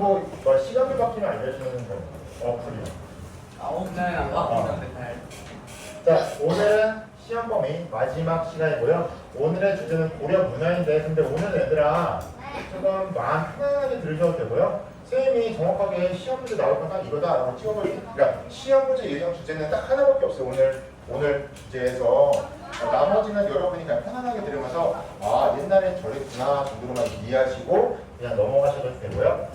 뭐 시간표 바뀌면 알려주는 거. 어플이요. 오늘 안 바뀌면 맨날. 자, 오늘은 시험 범위 마지막 시간이고요. 오늘의 주제는 고려 문화인데, 근데 오늘은 얘들아 조금 마음 편안하게 들으셔도 되고요. 선생님이 정확하게 시험 문제 나올 건 딱 이거다라고 찍어버리고, 그러니까 시험 문제 예정 주제는 딱 하나밖에 없어요. 오늘 주제에서 나머지는 여러분이 그냥 편안하게 들으면서 아 옛날엔 저랬구나 정도로만 이해하시고 그냥 넘어가셔도 되고요.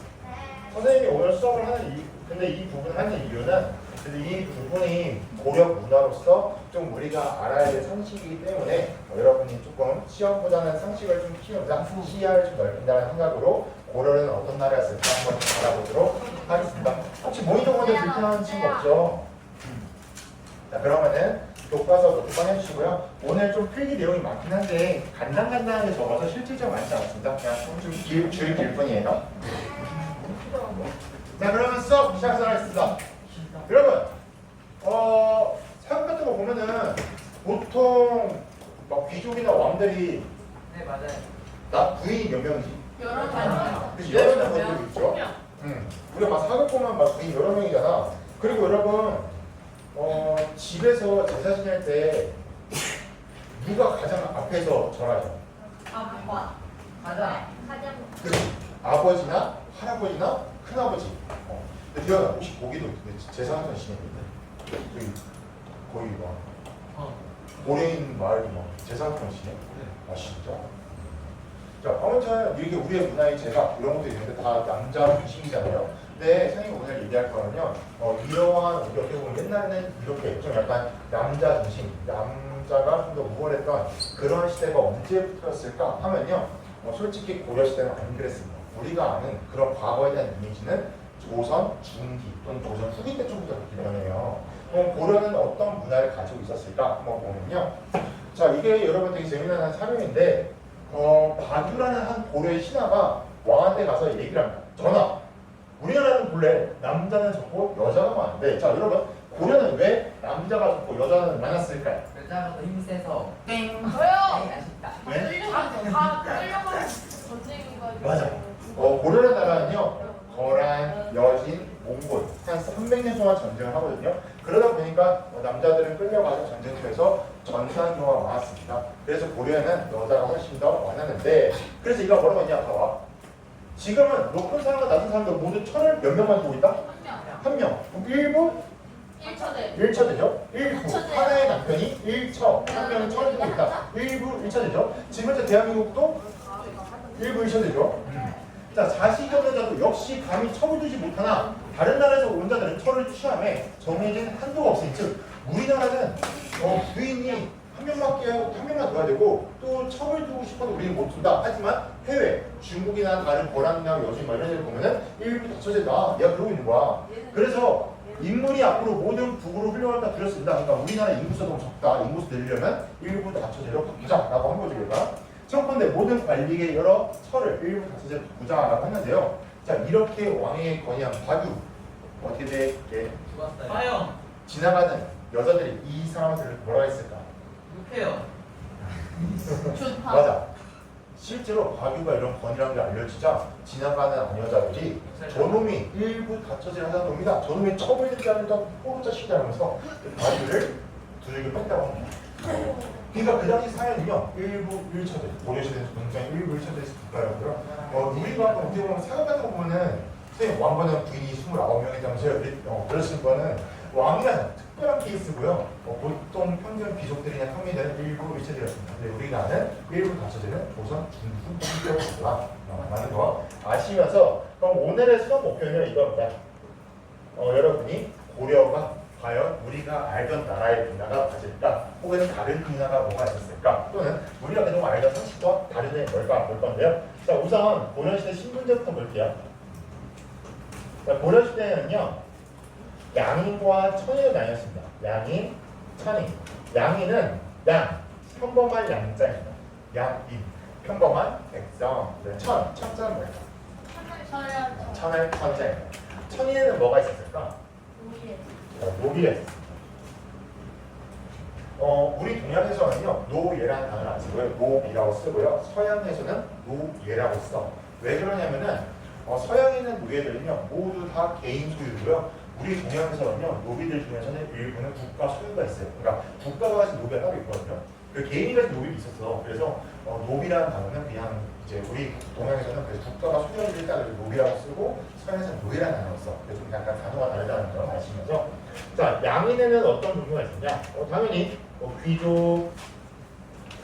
선생님이 오늘 수업을 하는 근데 이 부분 하는 이유는 이 부분이 고려 문화로서 좀 우리가 알아야 될 상식이기 때문에 여러분이 조금 시험보다는 상식을 좀 키우자, 시야를 좀 넓힌다는 생각으로 고려는 어떤 나라였을까 한번 알아보도록 하겠습니다. 혹시 모니터 보는데 불편한 친구 없죠? 자, 그러면은 교과서 노트방 해주시고요. 오늘 좀 필기 내용이 많긴 한데 간단하게 적어서 실질적 많지 않습니다. 그냥 줄 길 뿐이에요. 자, 그러면 수업 시작하도록 하겠습니다. 여러분, 사극 같은 거 보면은 보통 막 귀족이나 왕들이 네 맞아요. 나 부인이 몇 명이지? 여러 명. 그치, 여러 명들 있죠? 우리가 막 사극 보면 막 부인 여러 명이잖아. 그리고 여러분, 집에서 제사 지낼 때 누가 가장 앞에서 절하죠? 아빠. 가자. 가장. 그치? 아버지나 할아버지나 큰아버지. 근데 디아나 혹시 거기도 제사 한번 지내는데 저기 거기 막 고려인 마을이 막 제사 한번 지내? 아 진짜? 자, 아무튼 이렇게 우리의 문화의 제사 이런 것도 있는데 다 남자 중심이잖아요. 근데 선생님 오늘 얘기할 거는요, 이러한 우리 어떻게 보면 옛날에는 이렇게 좀 약간 남자 중심, 남자가 좀 더 우월했던 그런 시대가 언제부터였을까 하면요, 솔직히 고려 시대는 안 그랬습니다. 우리가 아는 그런 과거에 대한 이미지는 조선 중기 또는 조선 후기 때쯤부터 기원해요. 그럼 고려는 어떤 문화를 가지고 있었을까 한번 보면요. 자, 이게 여러분 되게 재미난 사례인데, 바두라는 한 고려의 신하가 왕한테 가서 얘기를 합니다. 전하, 우리나라는 본래 남자는 적고 여자가 많은데, 자 여러분 고려는 왜 남자가 적고 여자는 많았을까요? 여자가 더 힘이 세서 땡. 저요. 아쉽다. 왜? 다 끌려가는 전쟁인가지고. 맞아. 고려의 나라는요, 거란, 여진, 몽골 한 300년 동안 전쟁을 하거든요. 그러다 보니까 남자들은 끌려가서 전쟁터에서 전사한 경우가 많았습니다. 그래서 고려에는 여자가 훨씬 더 많았는데, 그래서 이거 뭐라고 했냐? 봐봐. 지금은 높은 사람과 낮은 사람들 모두 철을 몇 명만 두고 있다? 한 명. 그럼 1부 1초대. 1처되죠? 1부. 일처제. 하나의 남편이 1처. 한 명은 철을 두고 있다. 1부 1처되죠? 지금 현재 대한민국도 1부 1처되죠? 자, 자식 없는 자도 역시 감히 척을 두지 못하나 다른 나라에서 온 자들은 철을 취함에 정해진 한도가 없으니, 즉 우리나라는 부인이 한 명만 둬야 되고 또 척을 두고 싶어도 우리는 못 둔다. 하지만 해외, 중국이나 다른 거란이나 여진 이런 데를 보면은 일부 다처제다. 얘가 그러고 있는 거야. 그래서 인물이 앞으로 모든 북으로 흘러갈까 두렵습니다. 그러니까 우리나라 인구수가 너무 적다. 인구수 늘리려면 일부 다처제로 바꾸자라고 한 거죠, 얘가. 청컨대 모든 관리의 여러 철을 일부 다처제로 바꾸자라고 했는데요. 자, 이렇게 왕에게 건의한 바두 어떻게 돼? 죽었어요. 화영. 지나가는 여자들이 이 사람들을 뭐라 했을까? 욕해요. 좋다. 맞아. 실제로 바규가 이런 건의라는 게 알려지자 지나가는 아녀자들이 저놈이 일부 다처제를 하자는 놈이다. 저놈이 첩을 들지 않는다. 포르자식이다 하면서 바규를 두들겨 뺐다고 합니다. 그러니까 그 당시 사연은요, 일부 1처제, 고려시대에서 굉장히 일부 1처제에서 국가였고요. 우리가 어떻게 보면 사극 같은 거 보면은 선생님 왕건은 부인이 29명이라면서요. 그러신 거는 왕이라는 특별한 케이스고요. 보통 평균 귀족들이나 평민들은 일부 1처제였습니다. 근데 우리가 아는 일부 다처제는 조선 중후 때부터다 라는 거 아시면서, 그럼 오늘의 수업 목표는 이겁니다. 여러분이 고려가 과연 우리가 알던 나라의 문화가 가질까? 혹은 다른 문화가 뭐가 있었을까? 또는 우리가 그동안 알던 상식과 다른 게 뭘까? 볼 건데요. 자, 우선 고려시대 신분제부터 볼게요. 자, 고려시대는요, 양인과 천인으로 나뉘었습니다. 양인, 천인. 양인은 양, 평범한 양자입니다. 양인, 평범한 백성. 천자는 뭐예요? 천을 천자입니다. 천인에는 뭐가 있었을까? 노비에. 우리 동양에서는요, 노예라는 단어를 안 쓰고요, 노비라고 쓰고요. 서양에서는 노예라고 써. 왜 그러냐면은 서양에 있는 노예들은요 모두 다 개인 소유고요. 우리 동양에서는요 노비들 중에서는 일부는 국가 소유가 있어요. 그러니까 국가가 가진 노비가 따로 있거든요. 그 개인이 가진 노비도 있었어. 그래서 노비라는 단어는 그냥 이제 우리 동양에서는 그래서 국가가 소유하는 데 따라 노비라고 쓰고 서양에서는 노예라는 단어를 써. 그래서 좀 약간 단어가 다르다는 걸 아시면서 자 양인에는 어떤 종류가 있느냐? 당연히 귀족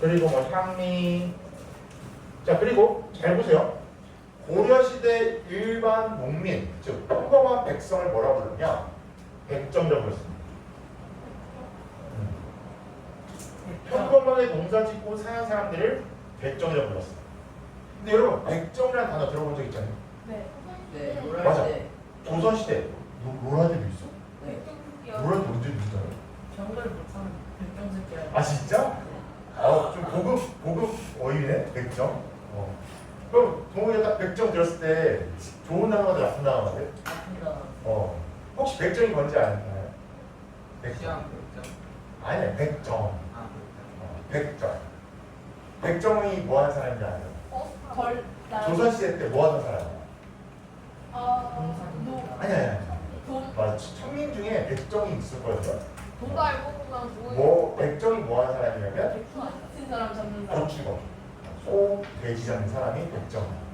그리고 상민 자 그리고 잘 보세요. 고려시대 일반 농민 즉 평범한 백성을 뭐라고 부르냐? 백정이라고 불렀습니다. 평범하게 농사 짓고 사는 사람들을 백정이라고 불렀어요. 근데 여러분 백정이라는 단어 들어본 적 있잖아요. 네. 네, 네. 노랄 맞아. 때. 조선시대 로라들도 있어? 네. 로라들 언제 있어요? 정글 못하는 백정새끼야. 아 진짜? 좀 고급 어휘네 백정. 그럼 동호회 딱 백정 들었을 때 좋은 단어가 나쁜 단어가 돼? 아닙니다. 혹시 백정이 뭔지 아나요? 백정. 시장 백정. 아니야 백정. 아, 백정. 백정이 뭐 하는 사람인지 알아요? 걸. 조선시대 때 뭐 하는 사람이야? 아니야. 맞아. 천민 중에 백정이 있을 거였어. 돈 알고 그냥 백정이 뭐 하는 사람이냐면 같은 사람 잡는 사람. 고추거. 소, 돼지 잡는 사람이 백정이야.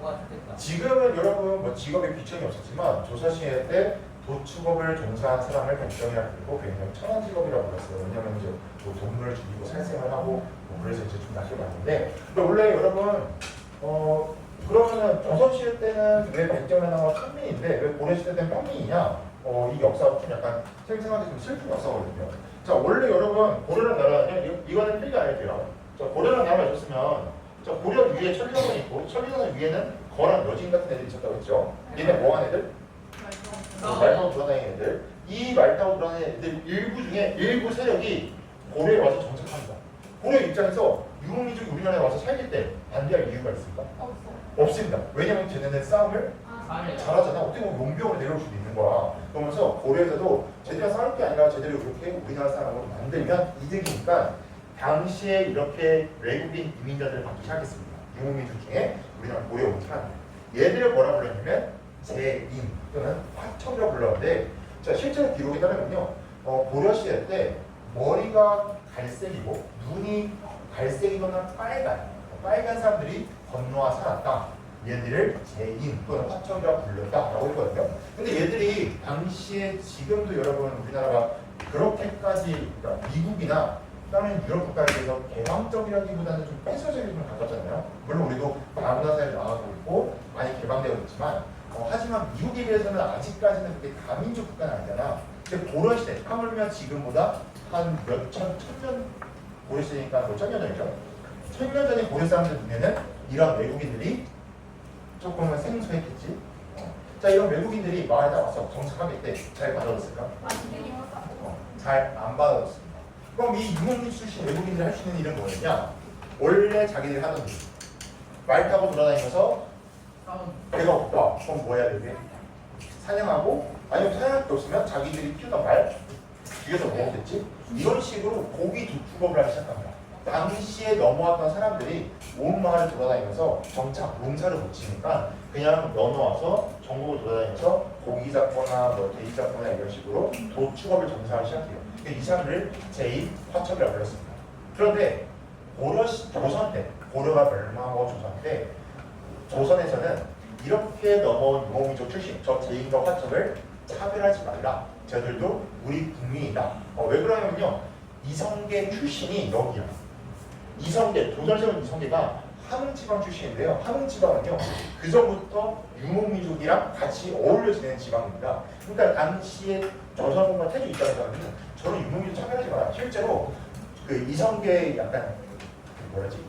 와, 됐다. 지금은 여러분 직업에 귀천이 없었지만 조선시대 때 도축업을 종사한 사람을 백정이라고 부르고 굉장히 천한 직업이라고 불렀어요. 왜냐면 이제 돈을 죽이고 살생을 하고 그래서 이제 좀 낮게 봤는데 원래 여러분 그러면은 조선시대 때는 왜 백정이라는 건 천민인데 왜 고려시대 때는 평민이냐? 이 역사가 좀 약간 생생하게 좀 슬픈 역사거든요. 자 원래 여러분 고려라는 나라는 이거는 필기 안 해도 돼요. 자 고려라는 나라가 있었으면 자 고려 위에 천리성이 있고 천리성 위에는 거란 여진 같은 애들이 있었다고 했죠. 얘네 뭐한 애들? 말 타고 돌아다니는 애들. 이 말 타고 돌아다니는 애들 일부 중에 일부 세력이 고려에 와서 정착합니다. 고려 입장에서 유목민족이 우리나라에 와서 살기 때 반대할 이유가 있습니까? 없어. 없습니다. 왜냐면 쟤네는 싸움을 아, 잘하잖아. 어떻게 보면 용병으로 내려올 수도 있는 거야. 그러면서 고려에서도 쟤네가 싸울 게 아니라 제대로 이렇게 우리나라 사람으로 만들면 이득이니까 당시에 이렇게 외국인 이민자들을 받기 시작했습니다. 유목민족 중에 우리나라 고려 온 사람들. 얘들을 뭐라 불렀냐면 제인 또는 화척이라고 불렀는데 자 실제로 기록에 따르면요 고려시대 때 머리가 갈색이고 눈이 갈색이거나 빨간 사람들이 건너와 살았다. 얘들을 제인 또는 화척이라고 불렀다라고 했거든요. 근데 얘들이 당시에 지금도 여러분 우리나라가 그렇게까지 그러니까 미국이나 다른 유럽 국가에 비해서 개방적이라기보다는 좀 폐쇄적이 좀 가깝잖아요. 물론 우리도 다문화 사회를 나가고 있고 많이 개방되어 있지만 하지만 미국에 비해서는 아직까지는 그렇게 다민족 국가는 아니잖아. 근데 고려시대 하물며 지금보다 한 천년 고려시대니까 뭐 천년 전이죠. 천년 전에 고려 사람들 눈에는 이런 외국인들이 조금은 생소했겠지. 자 이런 외국인들이 마을에 와서 정착하게 때 잘 받아줬을까? 잘 안 받아줬습니다. 그럼 이 유목민 출신 외국인들이 할 수 있는 일은 뭐였냐? 원래 자기들이 하던 일. 말 타고 돌아다니면서 배가 고파. 그럼 뭐 해야 되지? 사냥하고 아니면 사냥할 게 없으면 자기들이 키우던 말 죽여서 먹었겠지? 이런 식으로 고기 도축업을 하기 시작합니다. 당시에 넘어왔던 사람들이 온 마을을 돌아다니면서 정착, 농사를 못 지니까 그냥 넘어와서 전국을 돌아다니면서 고기 잡거나 뭐 돼지 잡거나 이런 식으로 도축업을 정사하기 시작해요. 이 사람들을 제2 화척이라고 불렀습니다. 그런데 조선 때, 고려가 멸망하고 조선 때 조선에서는 이렇게 넘어온 유목민족 출신, 저 제2과 화척을 차별하지 말라. 저들도 우리 국민이다. 왜 그러냐면요. 이성계 출신이 여기야. 이성계, 조선시대 이성계가 함흥지방 출신인데요. 함흥지방은요. 그 전부터 유목민족이랑 같이 어울려 지내는 지방입니다. 그러니까 당시에 조선과 태조 입장에서는 저는 유목민족 차별하지 마라. 실제로 그 이성계 약간 뭐라지?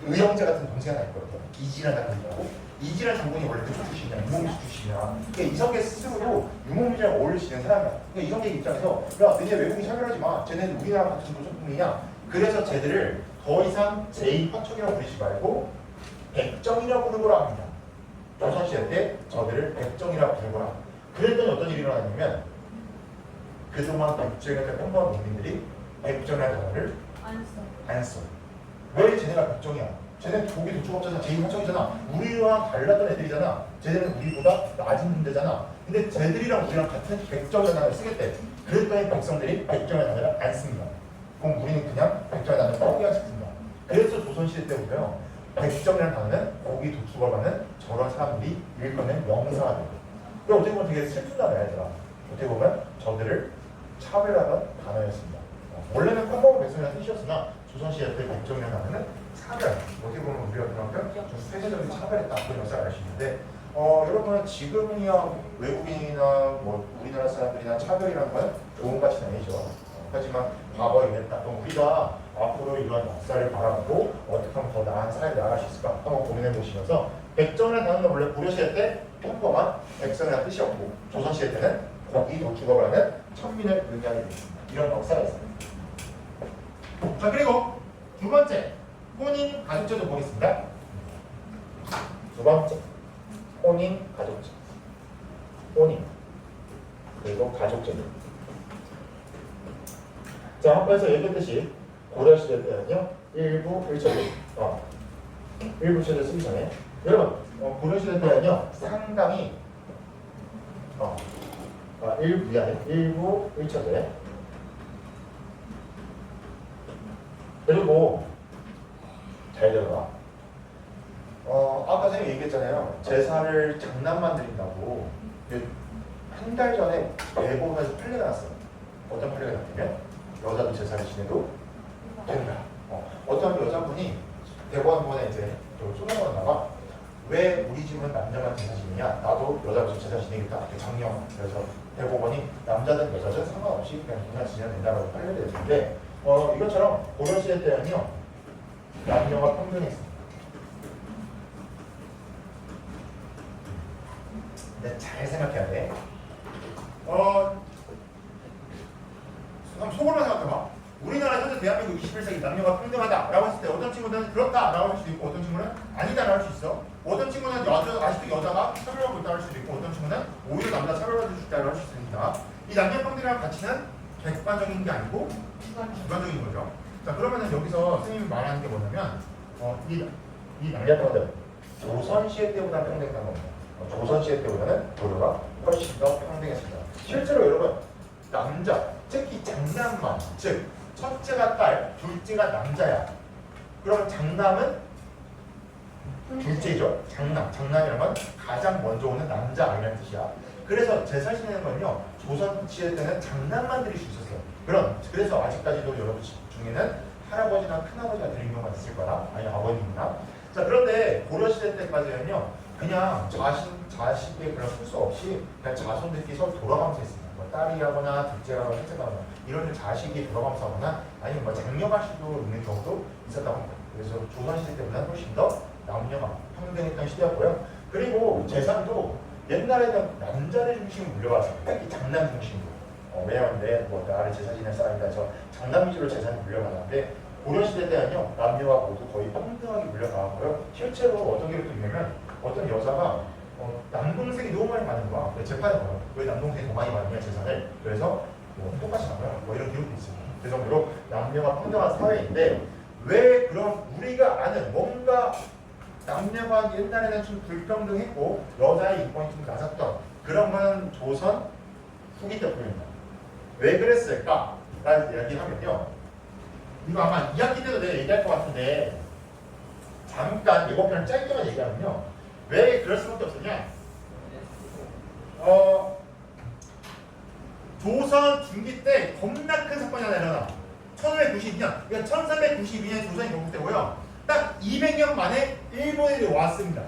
의형제 같은 동생 하나 있거든요. 이진환 장군이라고. 이진환 장군이 원래 그쪽 출신이야. 유목민족 출신이야. 그러니까 이성계 스스로도 유목민족이랑 어울려 지내는 사람이야. 그러니까 이성계 입장에서 야, 너네 외국인 차별하지 마. 쟤네는 우리나라 같은 조선국민이야. 그래서 쟤들을 더 이상 제2화척이라고 부르지 말고 백정이라고 부르거라 합니다. 조선시대 때 저들을 백정이라고 부르거라. 그랬더니 어떤 일이 일어났냐면 그동안 백정이었던 평범한 국민들이 백정이라는 단어를 안 써. 왜 쟤네가 백정이야? 쟤네 고기 도축업자잖아. 제2한척이잖아. 우리랑 달랐던 애들이잖아. 쟤네는 우리보다 낮은 문제잖아. 근데 쟤들이랑 우리랑 같은 100점의 단어를 쓰겠대. 그랬더니 백성들이 100점의 단어를 안 씁니다. 그럼 우리는 그냥 100점의 단어를 포기하겠습니다. 그래서 조선시대 때부터요. 100점이라는 단어는 고기 도축을 하는 저런 사람들이 일컫는 명사가 되고. 그럼 어떻게 보면 되게 슬픈 단어야 얘들아. 어떻게 보면 저들을 차별하는 단어였습니다. 원래는 평범한 백성이라는 뜻이었으나 조선시대 때 100점이라는 단어는 차별. 어떻게 보면 우리가 그만큼 좀 폐쇄적인 차별했다. 그런 것을 알 수 있는데 여러분은 지금이야 외국인이나 뭐 우리나라 사람들이나 차별이라는 건 좋은 가치는 아니죠. 하지만 과거에 이랬다. 그럼 우리가 앞으로 이런 역사를 바라보고 어떻게 하면 더 나은 사회를 나아갈 수 있을까 한번 고민해 보시면서 백정이라는 단어는 원래 고려시대 때 평범한 백성이라는 뜻이었고 조선시대 때는 고기 도축업을 하는 천민을 의미하게 되었습니다. 이런 역사가 있습니다. 자 그리고 두 번째 혼인 가족제도 보겠습니다. 두 번째 혼인 가족제. 혼인 그리고 가족제도. 자, 앞에서 얘기했듯이 고려시대 때는요 일부 일처제 일부 일처제 쓰기 전에 여러분 고려시대 때는요 상당히 일부 일처제 그리고 잘 들어봐. 아까 전에 얘기했잖아요. 제사를 장난만 드린다고 한 달 전에 대법원에서 판례가 났어요. 어떤 판례가 났냐면 여자도 제사를 지내도 된다. 어떤 여자분이 대법원에 이제 쏟아놓았다가 왜 우리 집은 남자만 제사 지내냐? 나도 여자로서 제사 지내겠다. 이렇게 장령. 그래서 대법원이 남자든 여자든 상관없이 그냥 지내야 된다라고 판례를 내렸는데 이것처럼 고려시대 때는요 남녀가 평등했습니다. 근데 잘 생각해야 돼. 한번 속으로만 생각해봐. 우리나라 현재 대한민국 21세기 남녀가 평등하다라고 했을 때 어떤 친구는 그렇다라고 할 수도 있고 어떤 친구는 아니다라고 할 수 있어. 어떤 친구는 아직도 여자가 차별받고 있다고 할 수도 있고 어떤 친구는 오히려 남자 차별받을 수 있다고 할 수 있으니까 이 남녀 평등이라는 가치는 객관적인 게 아니고 주관적인 거죠. 자 그러면은 여기서 선생님이 말하는 게 뭐냐면 이 남녀 평등 조선시대 때보다 평등했다는 겁니다. 조선시대 때보다는 고려가 훨씬 더 평등했습니다. 실제로 여러분 남자, 특히 장남만, 즉 첫째가 딸, 둘째가 남자야. 그럼 장남은 둘째죠. 장남이라는 건 가장 먼저 오는 남자 아이라는 뜻이야. 그래서 제사 지내는 건요 조선시대 때는 장남만 드릴 수 있었어요. 그래서 아직까지도 여러분 중에는 할아버지나 큰아버지가 드린 경우가 있을 거라, 아니 아버님이나. 자 그런데 고려시대 때까지는요 그냥 자식의 그런 순서 없이 그냥 자손들끼리 서로 돌아가면서 했습니다. 뭐 딸이 하거나 둘째가 하거나 셋째가 하거나 이런 자식이 돌아가면서 하거나 아니면 뭐 장녀갈 수도 있는 경우도 있었다고 합니다. 그래서 조선시대 때보다는 훨씬 더 남녀가 평등했던 시대였고요. 그리고 재산도 옛날에는 남자를 중심으로 물려받았어요. 특히 장남 중심으로. 왜냐하면 뭐 나를 제사 지낼 사람이다 해서 장남 위주로 재산이 물려받았는데 고려시대 때는요 남녀가 모두 거의 평등하게 물려받았고요. 실제로 어떤 기록도 있냐면 어떤 여자가 남동생이 너무 많이 받는 거야. 재판에 봐요. 왜 남동생이 더 많이 받느냐 재산을. 그래서 뭐 똑같이 나와요. 뭐 이런 기록도 있습니다. 그 정도로 남녀가 평등한 사회인데 왜 그럼 우리가 아는 뭔가 남녀가 옛날에는 좀 불평등했고 여자의 인권이 좀 낮았던 그런 건 조선 후기 때문입니다. 왜 그랬을까? 라는 이야기하면요. 이거 아마 2학기 때도 내가 얘기할 것 같은데 잠깐 예고편을 짧게만 얘기하면요. 왜 그럴 수밖에 없었냐? 조선 중기 때 겁나 큰 사건이 하나 일어나. 1592년, 그러니까 1392년 조선이 건국되고요. 딱 200년 만에 일본인이 왔습니다.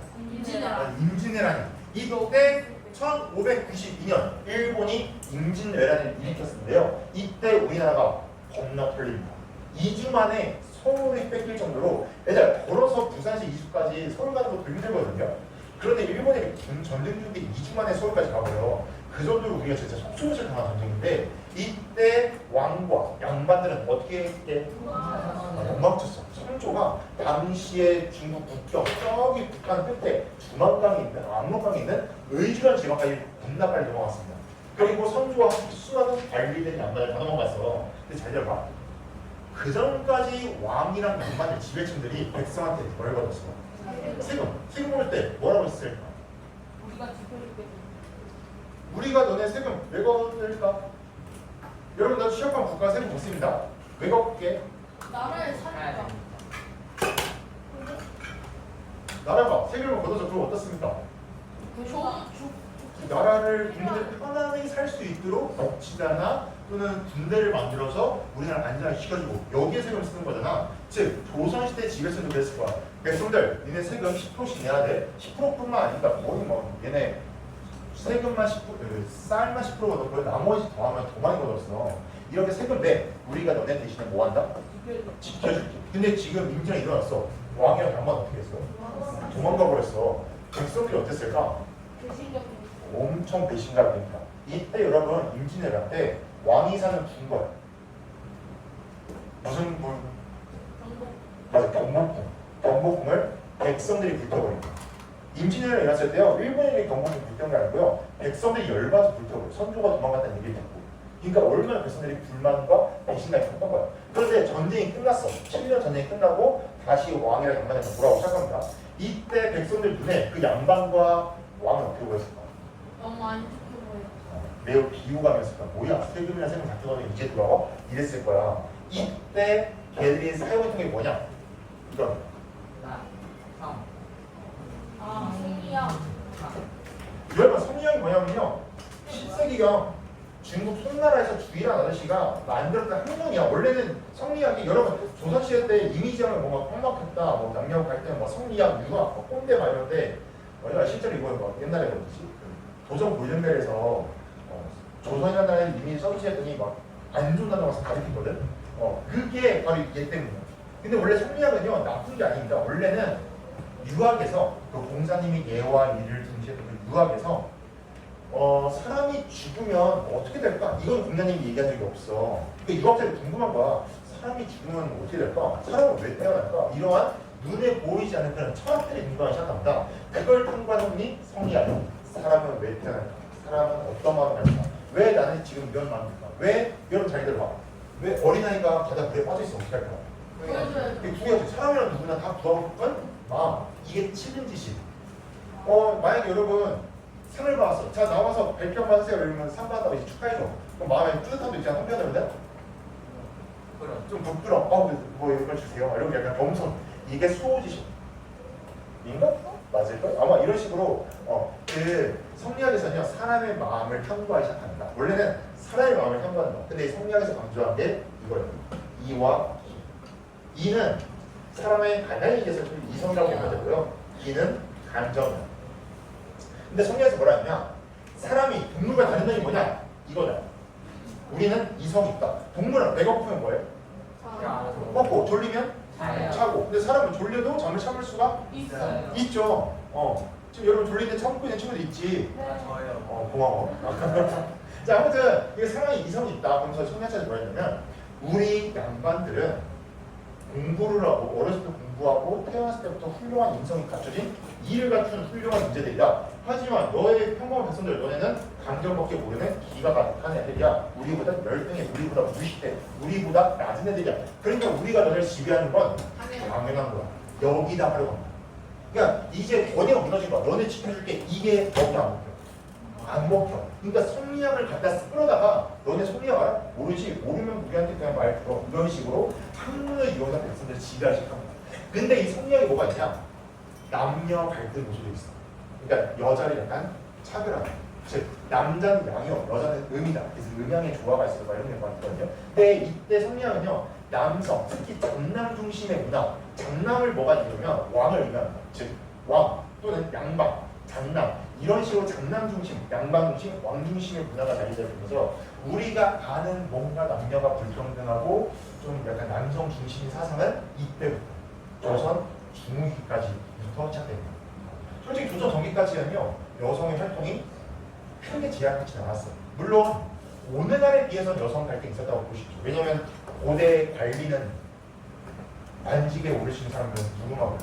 임진왜란이. 이때 1592년 일본이 임진왜란을 일으켰는데요. 이때 우리나라가 겁나 털립니다. 2주 만에 서울이 뺏길 정도로 애들 걸어서 부산시 이주까지 서울 가는 것도 힘들거든요. 그런데 일본이 전쟁 중에 2주 만에 서울까지 가버려. 그 정도로 우리가 진짜 속수무책 당한 전쟁인데 이때 왕과 양반들은 어떻게 했게? 도망쳤어. 성조가 당시에 중국 국경 저기 북한 끝에 주만강에 있는 압록강에 있는 의주란 지방까지 겁나 빨리 도망갔습니다. 그리고 성조와 수많은 관리된 양반을 다 도망갔어. 근데 잘 들어봐. 그 전까지 왕이랑 양반들 지배층들이 백성한테 뭘 걸었어? 세금 올 때 뭐라고 했을까? 우리가 지켜줄게. 우리가 너네 세금 왜 걷을까? 여러분 나도 시험관 국가 세금 걷습니다. 왜 걷게? 나라에 사야 사니까. 됩니다. 나라가 세금을 걷어서 그럼 어떻습니까? 나라를 국민들 편안히 살 수 있도록 복지자나 또는 군대를 만들어서 우리나라 안전하게 시켜주고 여기에 세금을 쓰는 거잖아. 즉 조선시대 지배층도 그랬을 거야. 백성들 니네 세금 10%씩 내야 돼. 10%뿐만 아니라 거의 뭐 얘네 세금만 10%, 쌀만 10%가 넣고 나머지 더하면 더 많이 걷었어. 이렇게 세금 내. 우리가 너네 대신에 뭐 한다? 지켜줄게. 근데 지금 임진이 일어났어. 왕이랑 양반 어떻게 했어? 도망가 버렸어. 백성들이 어땠을까? 배신감. 엄청 배신감이 됩니다. 이때 여러분 임진왜란 때 왕이 사는 궁궐 무슨 궁? 맞아, 경복궁을 백성들이 불태워버립니다. 임진왜란이 일어났을 때요, 일본인이 경복궁 불태운 게 아니고요, 백성들이 열받아서 불태워버려요. 선조가 도망갔다는 얘기를 듣고. 그러니까 얼마나 백성들이 불만과 배신감이 컸던 거야. 그런데 전쟁이 끝났어. 7년 전쟁이 끝나고 다시 왕이랑 양반이 돌아오기 시작합니다. 이때 백성들 눈에 그 양반과 왕은 어떻게 보였을까? 너무 안 좋게 보여. 매우 비호감이었을 거야. 뭐야, 세금이나 세금 가져가면 이제 돌아와? 이랬을 거야. 이때 걔들이 사용했던 게 뭐냐? 이런. 아, 승리야. 여러분 성리학이 뭐냐면요, 10세기경 중국 송나라에서 주이란 아저씨가 만들었던 학문이야. 원래는 성리학이 여러분 조선시대 때 이미지하면 뭔가 험악했다, 뭐 남녀 갈등, 뭐 성리학, 유학, 뭐 꼰대 막 이런데 실제로 이거는 뭐 옛날에 뭐지? 도전 골든벨에서 조선이라는 나라의 이미지 서비스했더니 막 안 좋은 단어 가서 가르쳤거든. 그게 바로 얘 때문이야. 근데 원래 성리학은요 나쁜 게 아닙니다. 원래는 유학에서 그 공자님이 예와 일을 중시했던 그 유학에서 사람이 죽으면 어떻게 될까? 이건 공자님이 얘기한 적이 없어. 그 유학자들이 궁금한 거야. 사람이 죽으면 어떻게 될까? 사람은 왜 태어날까? 이러한 눈에 보이지 않는 그런 철학들이 궁금하기 시작합니다. 그걸 탐구하는 분이 성리학이야. 사람은 왜 태어날까? 사람은 어떤 마음을 할까? 왜 나는 지금 이런 마음일까? 왜 여러분 잘 들어봐. 왜 어린아이가 바다 물에 빠져있어 어떻게 할까? 보여줘야죠. 구해야지. 사람이랑 누구나 다 구하건 마음. 이게 찔린 짓이. 만약에 여러분 상을 받았어. 자 나와서 발평 받으세요. 이러면 상 받았다고 이제 축하해줘. 그럼 마음에 뿌듯함도 있잖아. 한편으로는 좀 부끄러워. 뭐 이런 걸 주세요. 이런 게 약간 겸손. 이게 수호지심. 인가? 맞을걸? 아마 이런 식으로 그 성리학에서는요 사람의 마음을 탐구하기 시작합니다. 원래는 사람의 마음을 탐구하는 거. 근데 이 성리학에서 강조한 게 이거예요. 이와 기. 이는 사람의 가장이 있어서 이성이라고 보면 되고요. 기는 감정이야. 근데 성리학에서 뭐라 했냐? 사람이 동물과 다른 점이 뭐냐? 이거다. 우리는 이성이 있다. 동물은 배고프면 뭐예요? 먹고 졸리면 자고. 근데 사람은 졸려도 잠을 참을 수가 있어요. 있죠. 지금 여러분 졸리는데 참고 있는 친구도 있지. 저요. 고마워. 자, 아무튼 이게 사람이 이성이 있다. 그러면서 성리학자들이 뭐라 했냐면 우리 양반들은 공부를 하고 어렸을 때 공부하고 태어났을 때부터 훌륭한 인성이 갖춰진 이를 갖춘 훌륭한 인재들이다. 하지만 너의 평범한 백성들 너네는 감정밖에 모르는 기가 가득한 애들이야. 우리보다 열등해, 우리보다 무식해, 우리보다 낮은 애들이야. 그러니까 우리가 너를 지배하는 건 당연한 거야. 여기다 하려고 합니다. 그러니까 이제 권위가 무너진 거야. 너네 지켜줄게. 이게 너무 안 먹혀. 안 먹혀. 그러니까 성리학을 갖다 끌어다가 너네 성리학 알아? 모르지? 모르면 우리한테 그냥 말 들어. 이런 식으로 학문을 이용해서 백성들을 지배하기 시작합니다. 근데 이 성리학이 뭐가 있냐? 남녀 갈등 요소도 있어. 그러니까 여자를 약간 차별하는. 즉 남자는 양이요, 여자는 음이다. 그래서 음양의 조화가 있어서 이런 게 많거든요. 근데 이때 성리학은요, 남성, 특히 장남 중심의 문화. 장남을 뭐가 이루면 왕을 의미합니다. 즉 왕 또는 양반, 장남 이런 식으로 장남 중심, 양반 중심, 왕 중심의 문화가 자리 잡으면서 우리가 아는 뭔가 남녀가 불평등하고 좀 약간 남성 중심의 사상은 이때부터 조선 중후기까지부터 시작됩니다. 솔직히 조선 전기까지는요 여성의 활동이 크게 제약되지 않았어요. 물론 오늘날에 비해서는 여성 갈등이 있었다고 보시죠. 왜냐하면 고대 관리는 관직에 오르시는 사람들은 누구만 올라?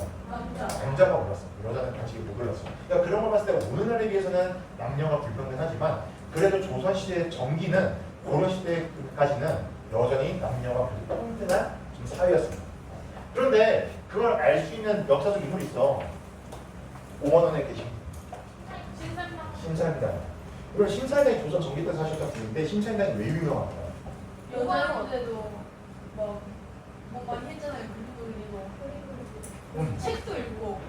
남자가 올랐어. 여자는 관직에 못 올랐어. 그러니까 그런 걸 봤을 때 오늘날에 비해서는 남녀가 불평등하지만 그래도 조선시대 전기는 고려시대까지는 여전히 남녀가 평등한 사회였습니다. 그런데 그걸 알 수 있는 역사적 인물이 있어. 5만 원에 계신 신상당. 심사임당. 그리고 심사임당이 조선 전기 때 사셨던 분인데 심사임당이 왜 유명한가요? 여자인데도 막 뭔가 했잖아요. 그림도 그리고 책도 읽고.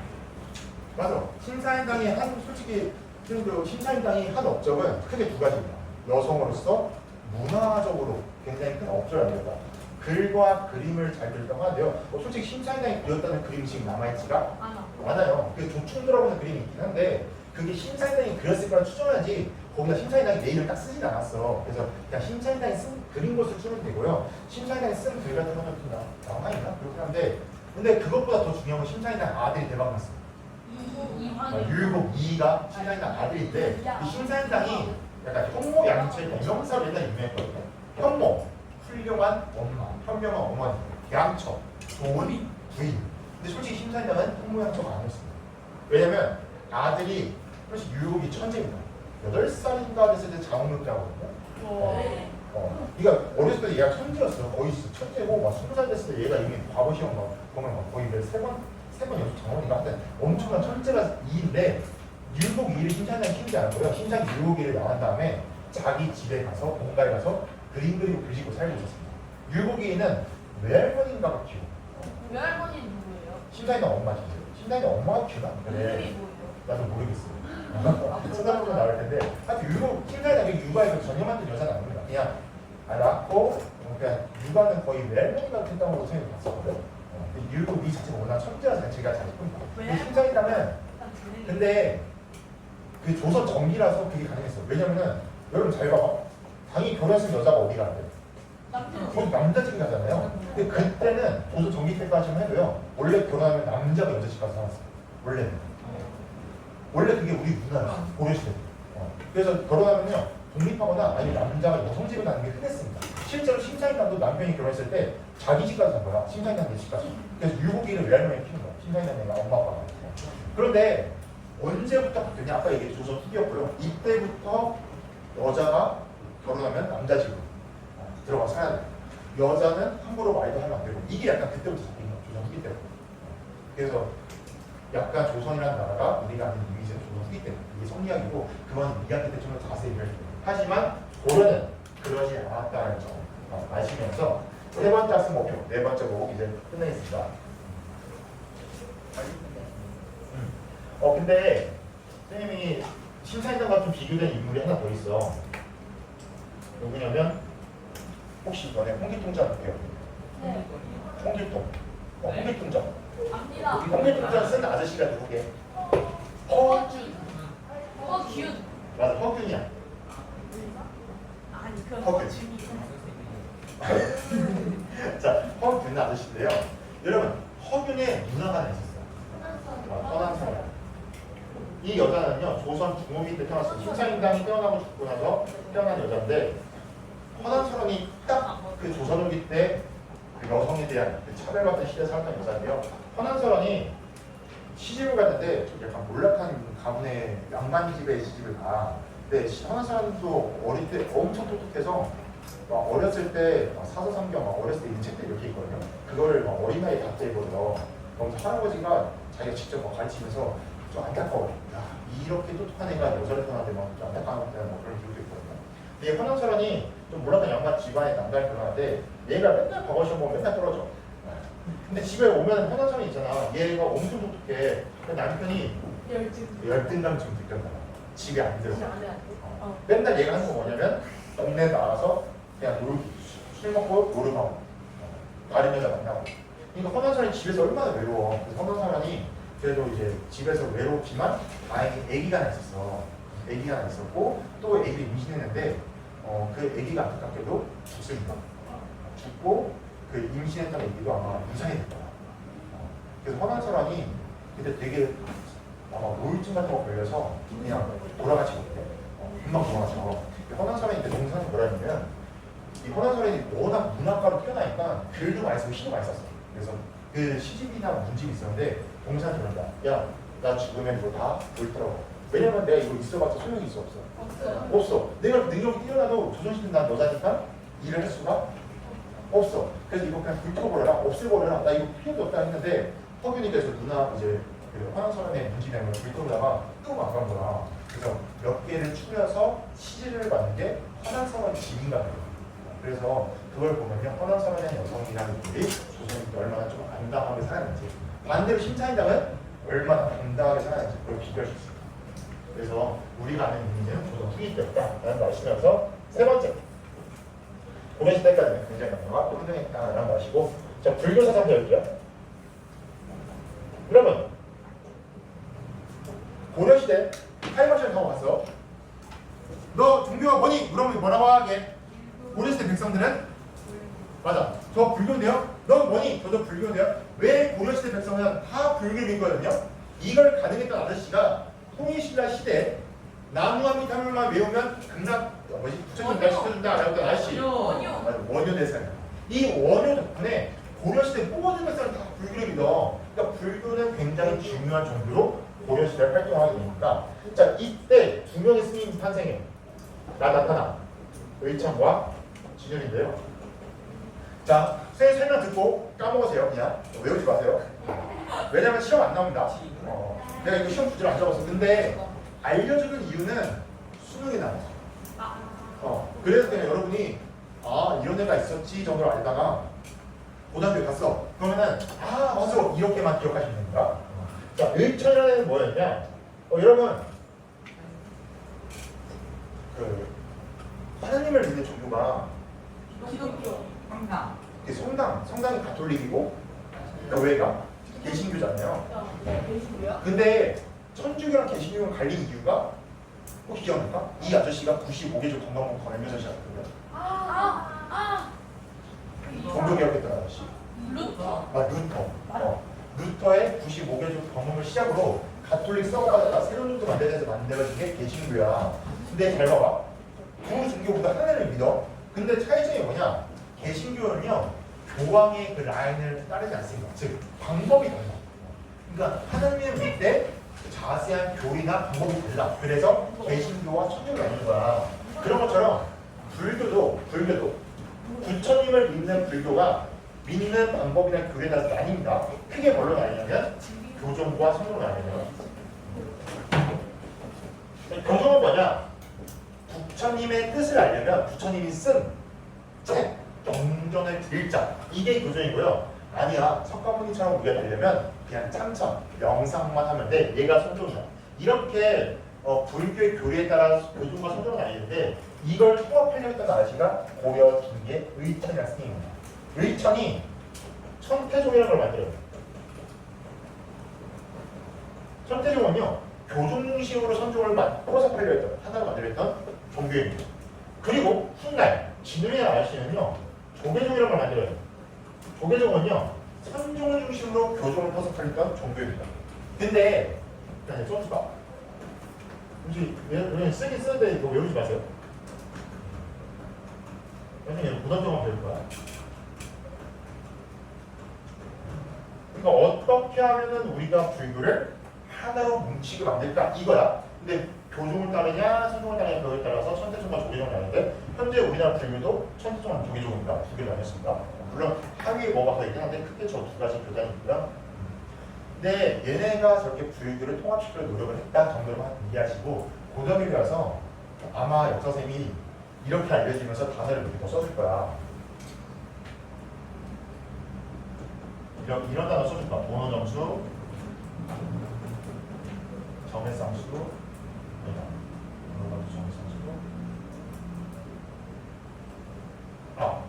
맞아. 심사임당이 한 솔직히 그 심사임당이 한 업적은 크게 두 가지입니다. 여성으로서 문화적으로 굉장히 큰 업적을 합니다. 글과 그림을 잘 그렸다고 하는데요. 솔직히 심사임당이 그렸다는 그림이 지금 남아있지가 안아. 많아요. 그 조총 들어보는 그림이 있긴 한데 그게 심사임당이 그렸을 거라 추정하지 거기다 심사임당이 내 이름을 딱 쓰진 않았어. 그래서 그냥 심사임당이 쓴 그린 것을 쓰면 되고요. 심사임당이 쓴 글 같은 거는 좀 남아있나? 그렇긴 한데 근데 그것보다 더 중요한 건 심사임당 아들이 대박 났어요. 이황이. 율곡 이가 심사임당 아들인데 이 심사임당이 약간 현모양처의 명사로 옛날에 유명했거든요. 현모, 훌륭한 엄마, 현명한 어머니, 양처, 좋은 부인. 근데 솔직히 심사임당은 현모양처가 아니었습니다. 왜냐면 아들이 사실 율곡이 천재입니다. 8살인가 됐을 때 장원육대 하거든요. 그러니까 어렸을 때 얘가 천재였어요. 거의 천재고 막 20살 됐을 때 얘가 이미 과거 시험 보면 막 거의 세 번 연속 장원인가 하여튼 엄청난 천재가 2인데 율곡 2를 심사임당이 키우지 않았고요. 심사임당이 율곡 2를 나간 다음에 자기 집에 가서 본가에 가서 그림 그리고 그리고 살고 있었습니다. 율곡 2는 외할머니인가가 키우고 외할머니는 누구예요? 심사임당 엄마죠. 심사임당 엄마가 키우나? 그래. 이름이 뭐예요? 나도 모르겠어요. 쳐다보면 나올 텐데 하여튼 율곡 심사임당이 육아에서 전혀 만든 여자는 아닙니다. 그냥 낳고 그러니까 육아는 거의 외할머니가 했다고 생각이 봤었거든요. 율곡 이 자체가 워낙 천재라서 제가 잘 봅니다. 심사임당은 근데 그 조선 전기라서 그게 가능했어요. 왜냐면은 여러분 잘 봐봐. 당연히 결혼했을 여자가 어디 가야 돼? 거의 남자 집 가잖아요. 근데 그때는 조선 전기 때까지만 해도요. 원래 결혼하면 남자가 여자 집 가서 살았어요. 원래는. 원래 그게 우리 문화였어요. 고려시대. 그래서 결혼하면요. 독립하거나 아니면 남자가 여성 집에 가는 게 흔했습니다. 실제로 심사임당도 남편이 결혼했을 때 자기 집 가서 산 거야. 심사임당 내 집 가서. 그래서 율곡이를 외할머니 키운 거야. 심사임당 내가 엄마 아빠가. 그런데 언제부터 바뀌었냐? 아까 얘기했죠. 조선 후기였고요. 이때부터 여자가 결혼하면 남자 집으로 들어가 살아야 돼요. 여자는 함부로 말도 하면 안 되고 이게 약간 그때부터 바뀐 거예요. 조선 후기 때부터. 그래서 약간 조선이라는 나라가 우리가 아는 이미지는 조선 후기 때문에 이게 성리학이고 그건 2학기 때 좀 더 자세히 얘기할 거예요. 하지만 고려는 그러지 않았다는 점 아시면서 세 번째 학습 목표, 네 번째 목록 이제 끝내겠습니다. 근데 선생님이 심사임당과 좀 비교된 인물이 하나 더 있어. 누구냐면 혹시 너네 홍길동전 볼게요. 네. 홍길동. 홍길동전. 압니다. 홍길동전 쓴 아저씨가 누구게? 허균. 맞아, 허균이야. 아니 그 허균. 허균이. 자, 허균 아저씨인데요. 여러분, 허균의 누나가 하나 있었어요. 허난성. 이 여자는요, 조선 중후기 때 태어났어요. 심사임당이 태어나고 죽고 나서 태어난 여자인데, 허난설원이 딱 그 조선 후기 때 그 여성에 대한 그 차별받던 시대에 살았던 여자인데요. 허난설원이 시집을 갔는데 약간 몰락한 가문의 양반집에 시집을 가. 근데 허난설원도 어릴 때 엄청 똑똑해서 막 어렸을 때 사서삼경 어렸을 때 인책들 이렇게 있거든요. 그거를 막 어린 나이에 다 떼거든요. 그래서 할아버지가 자기가 직접 막 가르치면서 좀 안타까워. 야, 이렇게 똑똑한 애가 여자를 떠나는데 좀 안타까운 것 같다는 그런 기억도 있거든요. 근데 허난설원이 좀 몰락한 양반 집안의 남자를 결혼하는데 얘가 맨날 과거 시험 보면 맨날 떨어져. 근데 집에 오면 허난설원이 있잖아. 얘가 엄청 똑똑해. 근데 남편이 열등감 좀 느꼈나 봐. 집에 안 들어. 맨날 얘가 하는 거 뭐냐면 동네 나가서 그냥 놀기, 술 먹고 노름하고 다른 여자 만나고. 그러니까 허난설원이 집에서 얼마나 외로워. 그래서 허난설원이 그래도 이제 집에서 외롭지만 다행히 아기가 하나 있었어. 아기가 하나 있었고 또 아기를 임신했는데 그 아기가 안타깝게도 죽습니다. 죽고 그 임신했던 아기도 아마 유산이 됐다. 그래서 허난설원이 그때 되게 아마 우울증 같은 거 걸려서 그냥 돌아가지 못해. 금방 돌아가죠. 허난설원이 그때 동상이 뭐라 했냐면 이 허난설원이 워낙 문학가로 뛰어나니까 글도 많이 쓰고 시도 많이 썼어. 그래서 그 시집이나 문집이 있었는데 동산이 그런다. 야, 나 죽으면 이거 다 옳더라고. 왜냐면 내가 이거 있어봤자 소용이 있어 없어? 없어. 내가 능력이 뛰어나도 조선시대 난 여자니까 일을 할 수가 없어. 그래서 이거 그냥 불켜버려라, 없애버려라. 나 이거 필요도 없다 했는데 허균이께서 누나 이제 그 화양선언에 문제 때문에 불켜보다가 끄고 안 간 거라. 그래서 몇 개를 추려서 시제를 받는 게 화양선언 지인가 봐요. 그래서 그걸 보면요, 화양선언의 여성이라는 분들이 조선인들 얼마나 좀 안당하게 살았는지, 반대로 심사인당은 얼마나 당당하게 살았는지 그걸 비교할 수 있습니다. 그래서 우리가 아는 이미지는 조선 후기 때였다라는 걸 아시면서 세 번째, 고려시대까지는 굉장히 강화가 평등했다라는 걸 아시고, 자, 불교 사상 배울게요. 그러면 고려시대 타임머신을 타고 갔어. 너 종교가 뭐니? 물어보면 뭐라고 하게? 고려시대 백성들은? 맞아, 저 불교인데요? 넌 뭐니? 저도 불교인데요? 왜 고려시대 백성은 다 불교를 믿거든요? 이걸 가능했던 아저씨가 통일신라 시대에 나무함이 탐물만 외우면 강남 뭐지? 부처님가 시켜준다 알았던 아저씨. 원효. 맞아, 원효 대사님. 이 원효 덕분에 고려시대 모든 백성은 다 불교를 믿어. 그러니까 불교는 굉장히 중요한 종교로 고려시대에 활동하게 되니까, 자, 이때 두 명의 스님이 탄생해요. 나타나 의창과 진율인데요. 자, 선생님 설명 듣고 까먹으세요. 그냥 외우지 마세요. 왜냐면 시험 안 나옵니다. 내가 이거 시험 주제를 안 적었어. 근데 알려주는 이유는 수능에 나와요. 그래서 그냥 여러분이 아, 이런 애가 있었지 정도로 알다가 고등학교 갔어. 그러면은 아, 맞아, 이렇게만 기억하시면 됩니다. 자, 의천이라는 애는 뭐였냐? 여러분, 그 하나님을 믿는 종교가 기독교. 황당. 성당이 가톨릭이고, 그러니까 왜가 개신교잖아요. 계시고요. 근데 천주교랑 개신교랑 갈린 이유가 혹시 기억납니까? 이 아저씨가 95개조 건강법 걸면서 시작했거든요. 종교개혁했던 아저씨. 루터. 루터의 95개조 건강을 시작으로 가톨릭 썩어가다가 새로운 종교 만들어진 게 개신교야. 근데 잘 봐봐. 두 종교보다 하나를 믿어. 근데 차이점이 뭐냐? 개신교는요, 교황의 그 라인을 따르지 않습니다. 즉 방법이 달라. 그러니까 하나님을 믿을 때 자세한 교리나 방법이 달라. 그래서 개신교와 천주교가 있는 거야. 그런 것처럼 불교도 부처님을 믿는 불교가 믿는 방법이나 교리에 따라서 나뉩니다. 크게 뭘로 나뉘냐면 교종과 성경으로 나뉘어요. 교종은 뭐냐? 부처님의 뜻을 알려면 부처님이 쓴 책, 영전을 드릴 자, 이게 교종이고요. 아니야, 석가모니처럼 우리가 되려면 그냥 참선, 명상만 하면 돼. 얘가 성종이야. 이렇게 불교의 교리에 따라 교종과 성종은 아니는데, 이걸 통합하려고 했던 아저씨가 고려 중기의 의천이라는 스님입니다. 의천이 천태종이라는 걸 만들어요. 천태종은요, 교종식으로 선종을 포섭하려 했던, 하나로 만들려 했던 종교입니다. 그리고 훗날 진우리라는 아저씨는요, 조계종이라는 걸 만들어요. 조계종은요, 선종을 중심으로 교종을 포섭하려던 종교입니다. 근데 그냥 써주봐. 혹시 쓰긴 쓰는데 이거 외우지 마세요. 선생님 고등학교만 배울 거야. 그러니까 어떻게 하면은 우리가 불교를 하나로 뭉치게 만들까 이거야. 근데 교종을 따르냐 선종을 따르냐 그거에 따라서 천태종과 조계종이 나는데, 현재 우리나라 불교도 천태종과 조계종입니다. 두 개로 나뉘었습니다. 물론 하위에 뭐가 더 있긴 한데 크게 저 두 가지 교단이 있고요. 근데 얘네가 저렇게 불교를 통합시키려 노력을 했다 정도로만 이해하시고, 고등학교에 가서 아마 역사쌤이 이렇게 알려주면서 단어를 이렇게 더 써줄 거야. 이런 단어 써줄 거야. 번호점수, 정해상수, 번호점수, 정해상수.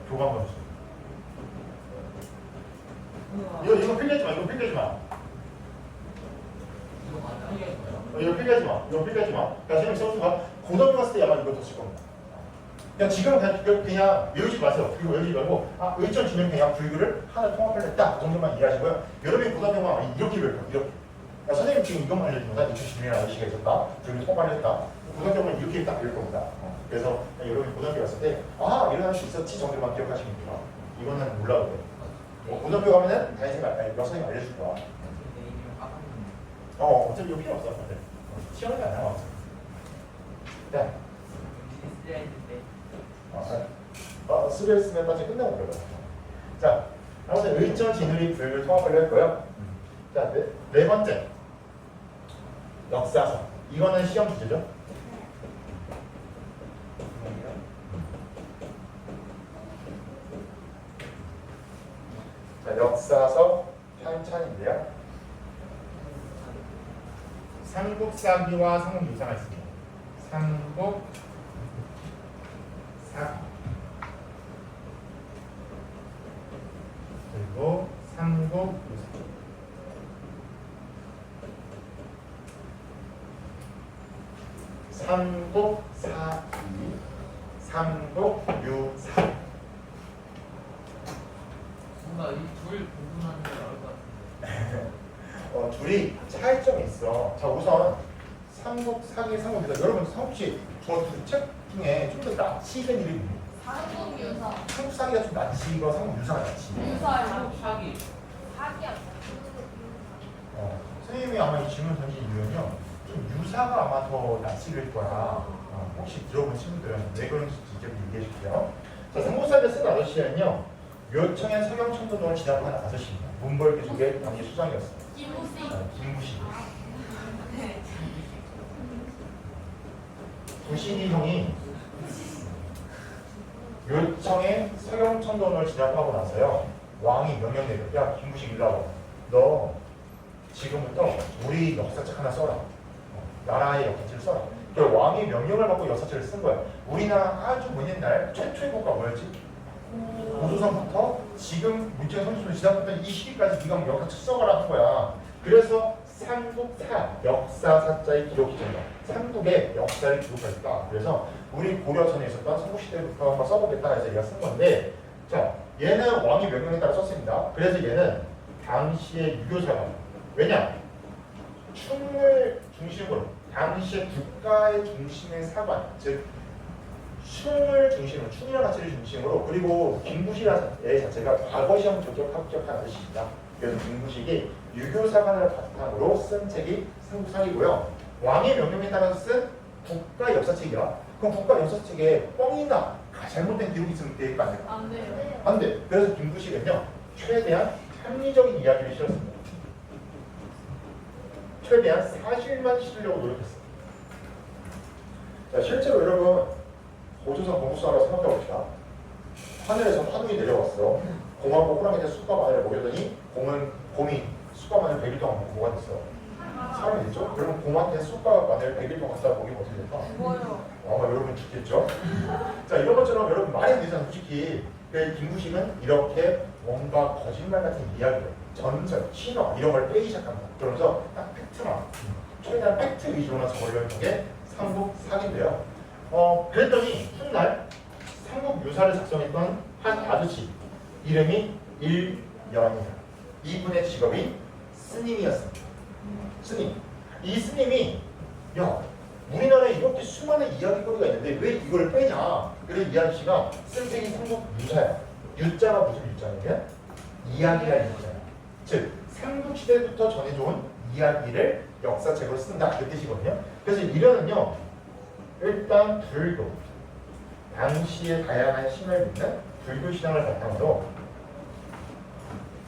교감점수. 이거 필기하지 마. 이거 필기하지 마. 이거 필기하지 마. 이거 필기하지 마. 선생님 써준 거. 고등학교 갔을 때 아마 이거 뒀을 겁니다. 그냥 지금은 그냥 외우지 마세요. 그리고 외우지 말고 의천 진영 그냥 불교를 하나 통합을 했다. 그 정도만 이해하시고요. 여러분이 고등학교 가면 이렇게 배울 거예요. 이렇게. 선생님 지금 이것만 알려준 거다. 의천 진영이라는 아저씨가 있었다. 불교 통합을 했다. 고등학교는 이렇게 딱 배울 겁니다. 그래서 여러분이 고등학교 갔을 때 이런 아저씨 있었지 정도만 기억하시면 돼요. 이거는 몰라도 돼요. 고등학교 가면은 선생님 알려줄 거야. 어차피 이거 필요 없어. 시험이 안 나와. 자. 스레스면 빠지 끝나고 그래요. 자, 아무튼 의전, 진우리, 불교 통합을 했고요. 자, 네 번째. 역사서. 이거는 시험 주제죠. 자, 역사서 편찬인데요. 삼국사기와 삼국유사가 있습니다. 삼국사기 그리고 삼국유사. 삼국사기, 삼국유사. 뭔가 이 둘 공부하는 게 나을 것 같은데. 둘이 차이점이 있어. 자, 우선 삼국사기, 삼국유사. 여러분 혹시 저 두 책 중에 좀 더 낯이 익은 이름이 뭐예요? 삼국유사. 삼국사기가 좀 낯이 익어, 삼국유사가 낯이 익어. 유사요. 사기. 사기야. 선생님이 아마 이 질문 던진 이유는요, 좀 유사가 아마 더 낯이 익을 거야. 혹시 들어본 친구들은 왜 그런지 이제 얘기해 줄게요. 자, 삼국사기를 쓴 아저씨는요, 묘청의 서경청도동을 진압한 아저씨입니다. 문벌기 속의 당시 수장이었어요. 김우씨. 김구식. 구식이 형이 묘청의 서경청도동을 진압하고 나서요, 왕이 명령 내려. 야, 김구식 일로 와봐. 너 지금부터 우리 역사책 하나 써라. 나라의 역사책을 써라. 그 왕이 명령을 받고 역사책을 쓴 거야. 우리나라 아주 먼 옛날 최초의 국가 뭐였지? 고조선부터 지금 문재인 선수를 지나부터 이 시기까지 네가 역사책 써가라 한 거야. 그래서 삼국사, 역사사자의 기록이 된다. 삼국의 역사를 기록하겠다. 그래서 우리 고려전에 있었던 삼국시대부터 한번 써보겠다 해서 얘가 쓴 건데, 자, 얘는 왕이 명령에 따라 썼습니다. 그래서 얘는 당시의 유교사가, 왜냐? 충을 중심으로 당시의 국가의 중심의 사관, 즉 충을 중심으로, 충이라는 가치를 중심으로, 그리고 김구식의 자체가 과거 시험 합격한 아저씨입니다. 그래서 김구식이 유교사관을 바탕으로 쓴 책이 삼국사기고요. 왕의 명령에 따라서 쓴 국가 역사책이야. 그럼 국가 역사책에 뻥이나 잘못된 기록이 있으면 되니까 안 돼? 안 돼요. 안 돼. 그래서 김구식은요, 최대한 합리적인 이야기를 실었습니다. 최대한 사실만 실으려고 노력했어요. 자, 실제로 여러분, 고조선 공수하라고 생각해봅시다. 하늘에서 화둥이 내려왔어. 곰하고 호랑이한테 쑥과 마늘을 먹였더니 곰이 쑥과 마늘 100일 동안 먹고 뭐가 됐어? 사람이 됐죠? 그러면 곰한테 쑥과 마늘 100일 동안 갖다 먹이면 어떻게 될까? 뭐요? 아마 여러분 죽겠죠? 자, 이런 것처럼 여러분 말이 안 되잖아, 솔직히. 김구식은 이렇게 뭔가 거짓말 같은 이야기를, 전설, 신화 이런 걸 빼기 시작합니다. 그러면서 딱 팩트만, 최대한 팩트 위주로만 적으려는 게 삼국사기인데요. 그랬더니 훗날 삼국유사를 작성했던 한 아저씨, 이름이 일연이다. 이분의 직업이 스님이었습니다. 스님. 이 스님이, 야, 우리나라에 이렇게 수많은 이야기거리가 있는데 왜 이걸 빼냐? 그래서 이 아저씨가 쓴 책이 삼국유사야. 유자가 무슨 유자냐면 이야기라는 유자야. 즉 삼국시대부터 전해져온 이야기를 역사책으로 쓴다, 그 뜻이거든요. 그래서 이련은요, 일단 불교, 당시의 다양한 신을 믿는 불교 신앙을 바탕으로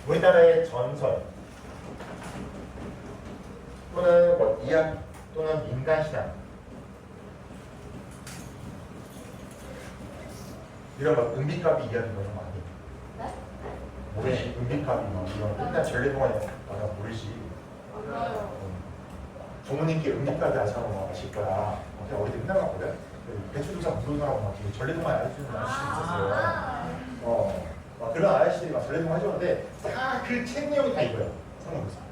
우리나라의 전설 또는 뭐 이야기 또는 인간 신앙, 이런 거 은비카비 이야기 이런 거 아니에요? 네? 모르시? 은비카비 막 이런 맨날 전래동화에 나가 모르시? 몰라요. 부모님께 은비카비 아시라고 막 아실 거야. 그냥 어디 맨날 갔거든? 배추도사 무도사라고 막 전래동화에 알려주는 아저씨 있었어요. 막 그런 아저씨들이 막 전래동화 해줬는데 다 그 책 내용이 다 이거예요. 성경에서.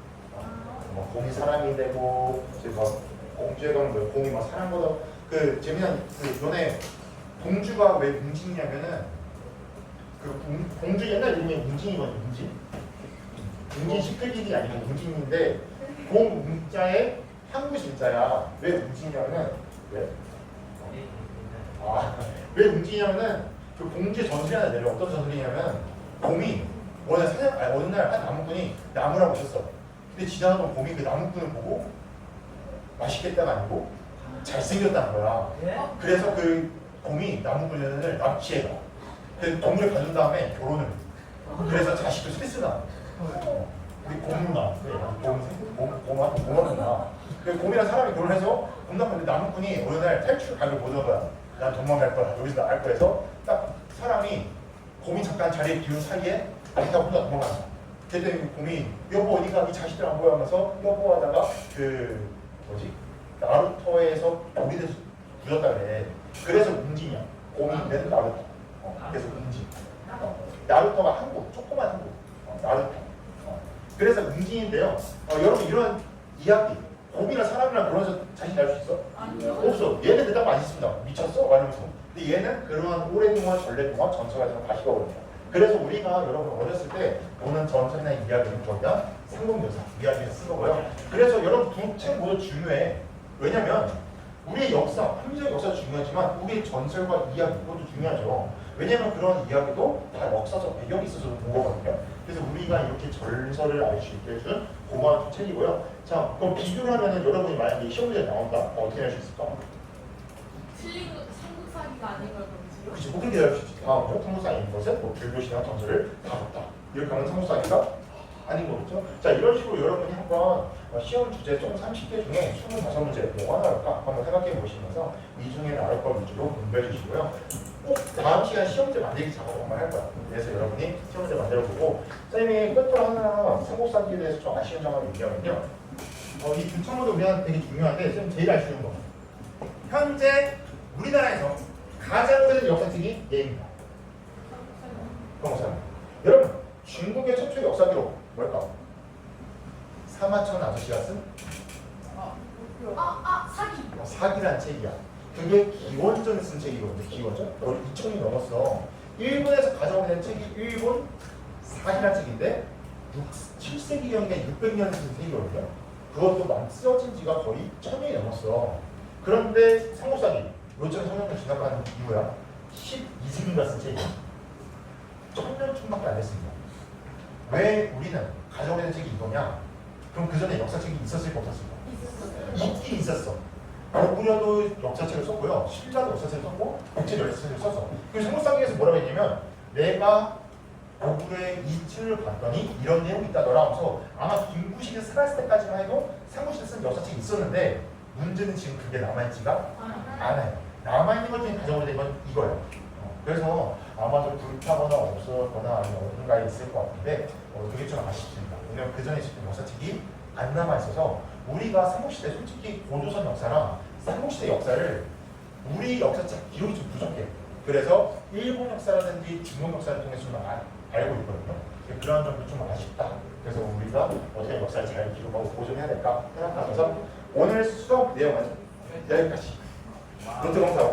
뭐 곰이 사람이 되고 이제 막 공주에 가면 뭐 곰이 막 사람보다 그 재미난 그 요번에 공주가 왜 웅진이냐면은 그 공주 옛날 이름이 웅진이거든요. 웅진. 웅진 시끌기이 아니고 웅진인데 공웅자에 한구신자야. 왜 웅진이냐면은 왜? 왜 웅진이냐면은 그 공주의 전술이 하나 내려. 어떤 전술이냐면 곰이 어느 날 한 나무꾼이 나무라고 오셨어. 근데 지나가던 곰이 그 나무꾼을 보고 맛있겠다가 아니고 잘생겼다는 거야. 그래서 그 곰이 나무꾼을 납치해가. 그 동물을 가진 다음에 결혼을 해. 그래서 자식도 스트레스나. 우리 고문나, 고문나. 그 곰이랑 사람이 결혼해서 곰나무인데 나무꾼이 어느 날 탈출 각을 보는 거야. 난 도망갈 거야. 여기서 나갈 거야 해서 딱 사람이 곰이 잠깐 자리에 비운 사이에 아기가 혼자 도망간다. 그랬더니 곰이 여보 어디가 이 자식들 안 보여 하면서 여보 하다가 그 뭐지? 나루토에서 우리들 부졌다 그래. 그래서 움직이냐. 곰인데는 나루토. 그래서 움직이. 나루토가 한국, 조그만 한국. 나루토. 그래서 움직인데요. 여러분 이런 이야기. 곰이나 사람이랑 그러면서 자신 날 수 있어? 아니요. 없어. 얘는 대답 많이 씁니다. 미쳤어? 말하면서. 근데 얘는 그러한 오랫동안 전래동안 전설 같은 거 가시거든요. 그래서 우리가 여러분 어렸을 때 보는 전설이나 이야기는 거의 다 상봉묘사 이야기를 쓴 거고요. 그래서 여러분 두 책 모두 중요해. 왜냐면 우리의 역사, 합리적 역사도 중요하지만 우리의 전설과 이야기 그것도 중요하죠. 왜냐면 그런 이야기도 다 역사적 배경이 있어서 본 거거든요. 그래서 우리가 이렇게 전설을 알 수 있게 해준 고마운 책이고요. 자, 그럼 비교를 하면은 여러분이 만약에 시험 문제 나온다. 어떻게 할 수 있을까? 틀린 거 삼국 사기가 아닌 걸 그렇지. 그치, 뭐 그렇게 할 수 있지. 다음으로 삼국사인 것은 뭐 불교신앙 전설을 다뤘다. 이렇게 하면 삼국사기가 아닌 거겠죠. 자, 이런 식으로 여러분이 한번 시험 주제 총 30개 중에 25문제 뭐 하나 할까 한번 생각해 보시면서 이 중에 나올 걸 위주로 공부해 주시고요. 꼭 다음 시간 시험제 만들기 작업 한번 할 거야. 그래서 여러분이 시험제 만들어 보고 선생님이 끝으로 하나 삼국사기에 대해서 좀 아쉬운 점을 얘기하면요. 이 두 청문도 우리한테 되게 중요한데 선생님 제일 아쉬운 거. 현재 우리나라에서 가장 오래된 역사책이 얘입니다. 동사. 여러분 중국의 최초 역사 기록 뭘까? 사마천 아저씨가 쓴 사기. 사기란 책이야. 그게 기원전에 쓴 책이거든요. 기원전. 거의 2000이 넘었어. 일본에서 가장 오래된 책이 일본 사기란 책인데 7세기경에 600년 쓴 책이거든요. 그것도 쓰여진 지가 거의 1000년이 넘었어. 그런데 삼국사기 요즘 성년을 지나간 이후야 12세기인가 쓴 책이야. 1000년 쯤밖에 안 됐습니다. 왜 우리는 가장 오래된 책이 이거냐? 그럼 그 전에 역사책이 있었을까 없었을까? 있긴 있었어. 고구려도 역사책을 썼고요. 신라도 역사책을 썼고 백제 역사책을 썼어. 그 삼국사기에서 뭐라고 했냐면 내가 고구려의 이틀을 봤더니 이런 내용이 있다더라 하면서 아마 김구식이 살았을 때까지만 해도 삼국시대 쓴 역사책이 있었는데 문제는 지금 그게 남아있지가 않아요. 남아있는 것 중에 가장 오래된 건 이거예요. 그래서 아마 좀 불타거나 없었거나 아니면 어딘가에 있을 것 같은데 그게 좀 아쉽습니다. 왜냐면 그 전에 있었던 역사책이 안 남아있어서 우리가 삼국시대 솔직히 고조선 역사랑 삼국시대 역사를 우리 역사책 기록이 좀 부족해요. 그래서 일본 역사라든지 중국 역사를 통해서 좀 알고 있거든요. 그런 점도 좀 아쉽다. 그래서 우리가 어떻게 역사를 잘 기록하고 보존해야 될까 생각하면서 오늘 수업 내용은 여기까지. 노트 검사.